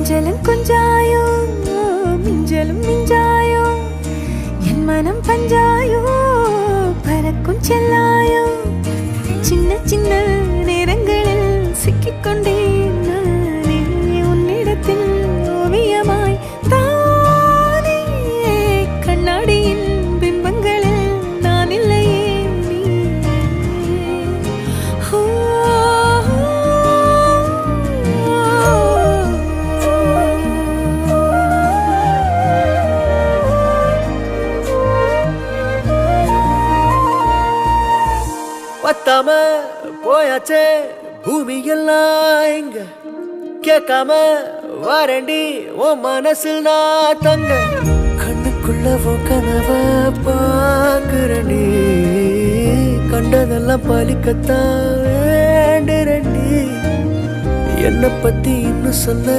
கொஞ்சலும் கொஞ்சாயோ மிஞ்சலும் மிஞ்சாயோ என் மனம் பஞ்சாயோ பறக்கும் செல்லாயோ சின்ன சின்ன நேரங்களில் சிக்கிக்கொண்டேன் நானே உன்னிடத்தில் ஓவியமாய் தானே கண்ணாடியின் பிம்பங்களில் நான் இல்லையே நீ பத்தாம போயாச்சே பூமி எல்லாம் இங்க கேட்காம வாரண்டி உன் மனசில் நான் தங்க கண்ணுக்குள்ள உன் கனவ பாக்குறண்டி கண்டதெல்லாம் பலிக்கத்தான் வேண்டுறண்டி என்னை பத்தி இன்னும் சொல்ல